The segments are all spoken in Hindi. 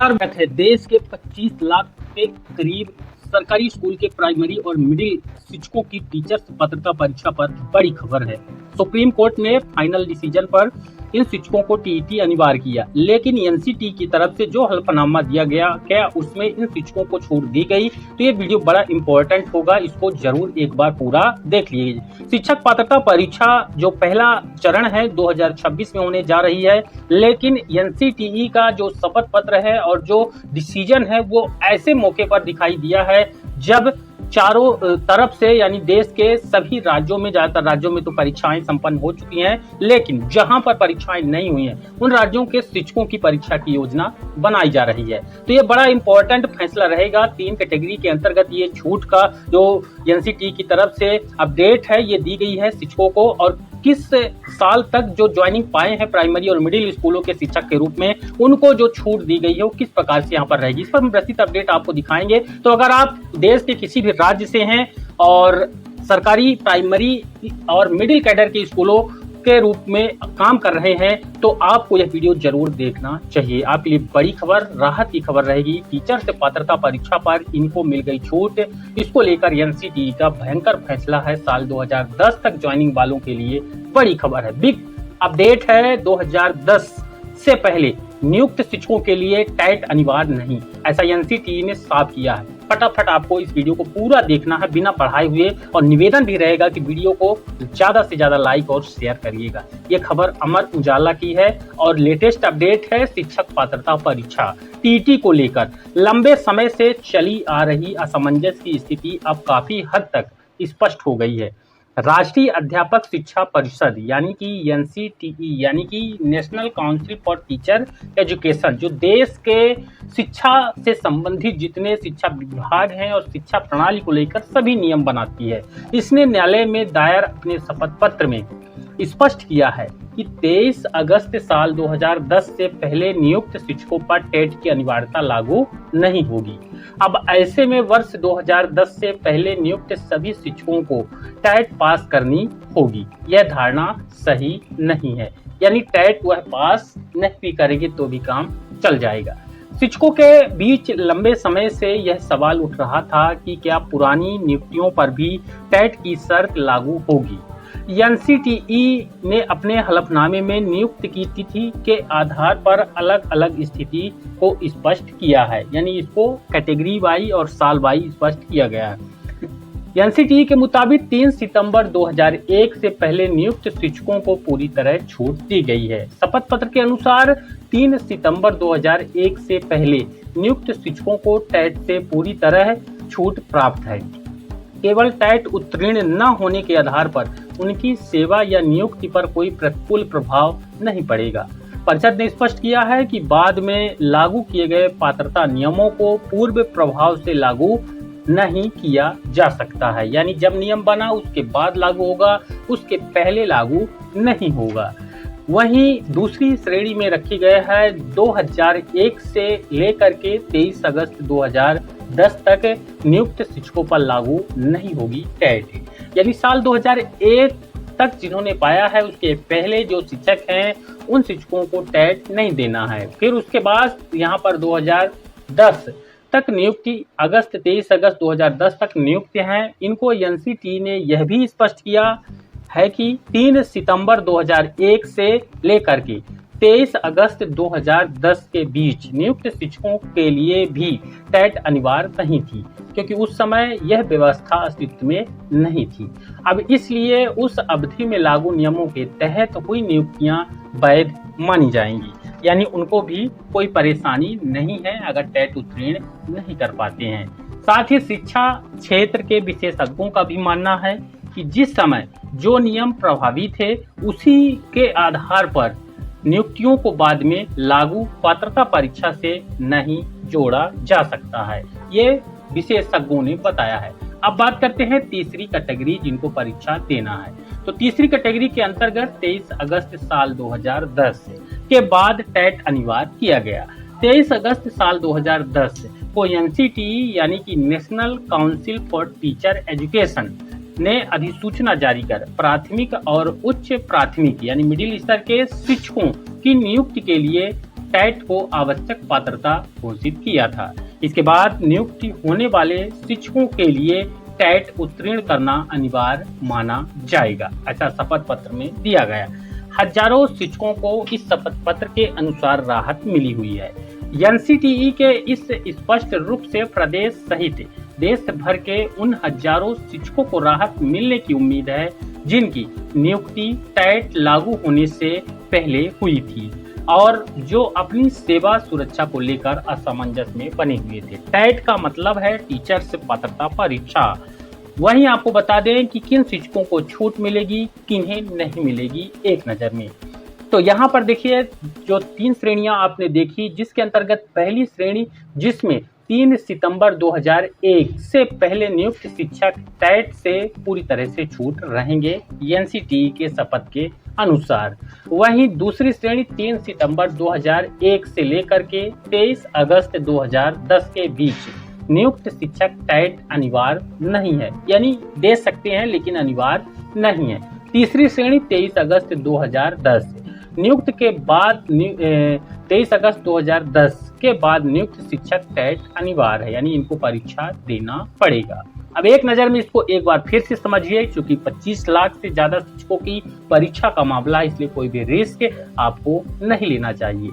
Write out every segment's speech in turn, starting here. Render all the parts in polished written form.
हर बात है देश के 25 लाख के करीब सरकारी स्कूल के प्राइमरी और मिडिल शिक्षकों की टीचर्स पात्रता परीक्षा पर बड़ी खबर है। सुप्रीम कोर्ट ने फाइनल डिसीजन पर इन शिक्षकों को टीईटी अनिवार्य किया, लेकिन एनसीटी की तरफ से जो हल्फनामा दिया गया क्या उसमें इन शिक्षकों को छूट दी गई। तो ये वीडियो बड़ा इंपॉर्टेंट होगा, इसको जरूर एक बार पूरा देख लीजिए। शिक्षक पात्रता परीक्षा जो पहला चरण है 2026 में होने जा रही है, लेकिन एनसीटीई का जो शपथ पत्र है और जो डिसीजन है वो ऐसे मौके पर दिखाई दिया है जब चारों तरफ से यानी देश के सभी राज्यों में, ज्यादातर राज्यों में तो परीक्षाएं संपन्न हो चुकी हैं, लेकिन जहां पर परीक्षाएं नहीं हुई हैं उन राज्यों के शिक्षकों की परीक्षा की योजना बनाई जा रही है। तो ये बड़ा इंपॉर्टेंट फैसला रहेगा। 3 कैटेगरी के अंतर्गत ये छूट का जो एनसीटी की तरफ से अपडेट है ये दी गई है शिक्षकों को, और किस साल तक जो ज्वाइनिंग पाए हैं प्राइमरी और मिडिल स्कूलों के शिक्षक के रूप में उनको जो छूट दी गई है वो किस प्रकार से यहाँ पर रहेगी, इस पर हम विस्तृत अपडेट आपको दिखाएंगे। तो अगर आप देश के किसी भी राज्य से हैं और सरकारी प्राइमरी और मिडिल कैडर के स्कूलों के रूप में काम कर रहे हैं तो आपको यह वीडियो जरूर देखना चाहिए। आपके लिए बड़ी खबर, राहत की खबर रहेगी। टीचर से पात्रता परीक्षा पर इनको मिल गई छूट, इसको लेकर एनसीटीई का भयंकर फैसला है। साल 2010 तक ज्वाइनिंग वालों के लिए बड़ी खबर है, बिग अपडेट है। 2010 से पहले नियुक्त शिक्षकों के लिए टेट अनिवार्य नहीं, ऐसा एनसीटीई ने साफ किया है। फटाफट आपको इस वीडियो को पूरा देखना है बिना पढ़ाए हुए, और निवेदन भी रहेगा कि वीडियो को ज्यादा से ज्यादा लाइक और शेयर करिएगा। ये खबर अमर उजाला की है और लेटेस्ट अपडेट है शिक्षक पात्रता परीक्षा टीटी को लेकर। लंबे समय से चली आ रही असमंजस की स्थिति अब काफी हद तक स्पष्ट हो गई है। राष्ट्रीय अध्यापक शिक्षा परिषद यानी कि एनसीटीई यानी कि national council for teacher education जो देश के शिक्षा से संबंधित जितने शिक्षा विभाग हैं और शिक्षा प्रणाली को लेकर सभी नियम बनाती है, इसने न्यायालय में दायर अपने शपथ पत्र में स्पष्ट किया है कि 23 अगस्त साल 2010 से पहले नियुक्त शिक्षकों पर टेट की अनिवार्यता लागू नहीं होगी। अब ऐसे में वर्ष 2010 से पहले नियुक्त सभी शिक्षकों को टेट पास करनी होगी। यह धारणा सही नहीं है, यानी टेट वह पास नहीं भी करेंगे तो भी काम चल जाएगा। शिक्षकों के बीच लंबे समय से यह सवाल उठ रहा था कि क्या पुरानी नियुक्तियों पर भी टेट की शर्त लागू होगी। एनसीटीई ने अपने हलफनामे में नियुक्त की तिथि के आधार पर अलग अलग स्थिति को स्पष्ट किया है, यानी इसको कैटेगरी वाई और साल वाई स्पष्ट किया गया है। एनसीटीई के मुताबिक 3 सितंबर 2001 से पहले नियुक्त शिक्षकों को पूरी तरह छूट दी गई है। शपथ पत्र के अनुसार 3 सितंबर 2001 से पहले नियुक्त शिक्षकों को टेट से पूरी तरह छूट प्राप्त है। केवल टेट उत्तीर्ण न होने के आधार पर उनकी सेवा या नियुक्ति पर कोई प्रतिकूल प्रभाव नहीं पड़ेगा। परिषद ने स्पष्ट किया है कि बाद में लागू किए गए पात्रता नियमों को पूर्व प्रभाव से लागू नहीं किया जा सकता है, यानी जब नियम बना उसके बाद लागू होगा, उसके पहले लागू नहीं होगा। वहीं दूसरी श्रेणी में रखी गए है 2001 से लेकर के 23 अगस्त 2010 तक नियुक्त शिक्षकों पर लागू नहीं होगी टेट, यानी साल 2001 तक जिन्होंने पाया है उसके पहले जो शिक्षक हैं उन शिक्षकों को टेट नहीं देना है। फिर उसके बाद यहाँ पर 2010 तक नियुक्ति, 23 अगस्त 2010 तक नियुक्त हैं। इनको एनसीटीई ने यह भी स्पष्ट किया है कि 3 सितंबर 2001 से लेकर के 23 अगस्त 2010 के बीच नियुक्त शिक्षकों के लिए भी टेट अनिवार्य नहीं थी, क्योंकि उस समय यह व्यवस्था अस्तित्व में नहीं थी। अब इसलिए उस अवधि में लागू नियमों के तहत हुई नियुक्तियां वैध मानी जाएंगी, यानी उनको भी कोई परेशानी नहीं है अगर टेट उत्तीर्ण नहीं कर पाते हैं। साथ ही शिक्षा क्षेत्र के विशेषज्ञों का भी मानना है कि जिस समय जो नियम प्रभावी थे उसी के आधार पर नियुक्तियों को बाद में लागू पात्रता परीक्षा से नहीं जोड़ा जा सकता है, ये विशेषज्ञों ने बताया है। अब बात करते हैं तीसरी कैटेगरी जिनको परीक्षा देना है। तो तीसरी कैटेगरी के अंतर्गत 23 अगस्त साल 2010 के बाद टेट अनिवार्य किया गया। 23 अगस्त साल 2010 को एनसीटीई यानी कि national council for teacher education ने अधिसूचना जारी कर प्राथमिक और उच्च प्राथमिक यानी मिडिल स्तर के शिक्षकों की नियुक्ति के लिए टेट को आवश्यक पात्रता घोषित किया था। इसके बाद नियुक्ति होने वाले शिक्षकों के लिए टेट उत्तीर्ण करना अनिवार्य माना जाएगा, ऐसा शपथ पत्र में दिया गया। हजारों शिक्षकों को इस शपथ पत्र के अनुसार राहत मिली हुई है। एनसीटीई के इस स्पष्ट रूप से प्रदेश सहित देश भर के उन हजारों शिक्षकों को राहत मिलने की उम्मीद है जिनकी नियुक्ति टेट लागू होने से पहले हुई थी और जो अपनी सेवा सुरक्षा को लेकर असमंजस में बने हुए थे। टेट का मतलब है टीचर्स पात्रता परीक्षा। वहीं आपको बता दें कि किन शिक्षकों को छूट मिलेगी, किन्हें नहीं मिलेगी, एक नजर में। तो यहाँ पर देखिए जो 3 श्रेणियां आपने देखी, जिसके अंतर्गत पहली श्रेणी जिसमें 3 सितंबर 2001 से पहले नियुक्त शिक्षक टेट से पूरी तरह से छूट रहेंगे एनसीटीई के शपथ के अनुसार। वहीं दूसरी श्रेणी 3 सितंबर 2001 से लेकर के 23 अगस्त 2010 के बीच नियुक्त शिक्षक टेट अनिवार्य नहीं है, यानी दे सकते हैं लेकिन अनिवार्य नहीं है। तीसरी श्रेणी 23 अगस्त 2010 नियुक्त के बाद 23 अगस्त 2010 के बाद नियुक्त शिक्षक टेट अनिवार्य है, यानी इनको परीक्षा देना पड़ेगा। अब एक नज़र में इसको एक बार फिर से समझिए, क्योंकि 25 लाख से ज़्यादा शिक्षकों की परीक्षा का मामला है, इसलिए कोई भी रिस्क आपको नहीं लेना चाहिए।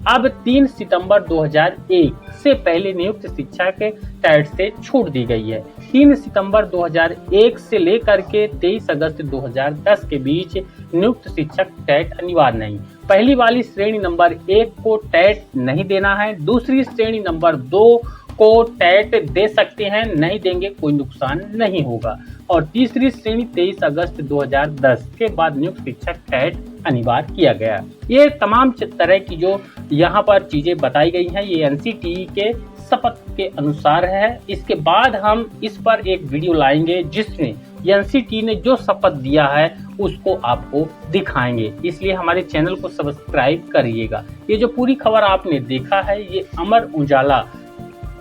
अब 3 सितंबर 2001 से पहले नियुक्त शिक्षक टेट से छूट दी गई है। 3 सितंबर 2001 से लेकर के 23 अगस्त 2010 के बीच नियुक्त शिक्षक टेट अनिवार्य नहीं। पहली वाली श्रेणी नंबर 1 को टेट नहीं देना है, दूसरी श्रेणी नंबर 2 को टेट दे सकते हैं, नहीं देंगे कोई नुकसान नहीं होगा, और तीसरी श्रेणी 23 अगस्त 2010 के बाद नियुक्त शिक्षक टेट अनिवार्य किया गया। ये तमाम तरह की जो यहाँ पर चीजें बताई गई हैं, ये एनसीटीई के शपथ के अनुसार है। इसके बाद हम इस पर एक वीडियो लाएंगे जिसमें एनसीटीई ने जो शपथ दिया है उसको आपको दिखाएंगे, इसलिए हमारे चैनल को सब्सक्राइब करिएगा। ये जो पूरी खबर आपने देखा है, ये अमर उजाला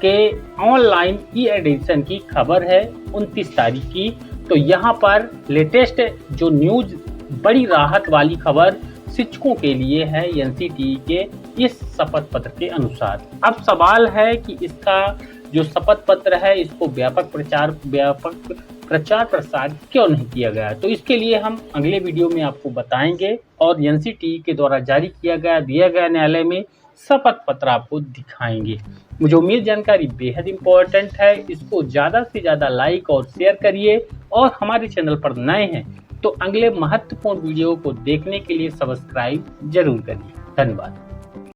के ऑनलाइन ई एडिशन की खबर है 29 तारीख की। तो यहाँ पर लेटेस्ट जो न्यूज, बड़ी राहत वाली खबर शिक्षकों के लिए है एनसीटीई के इस शपथ पत्र के अनुसार। अब सवाल है कि इसका जो शपथ पत्र है इसको व्यापक प्रचार प्रसार क्यों नहीं किया गया, तो इसके लिए हम अगले वीडियो में आपको बताएंगे और एनसीटीई के द्वारा जारी किया गया दिया गया न्यायालय में शपथ पत्र आपको दिखाएंगे। मुझे उम्मीद जानकारी बेहद इंपॉर्टेंट है, इसको ज़्यादा से ज़्यादा लाइक और शेयर करिए, और हमारे चैनल पर नए हैं तो अगले महत्वपूर्ण वीडियो को देखने के लिए सब्सक्राइब जरूर करिए। धन्यवाद।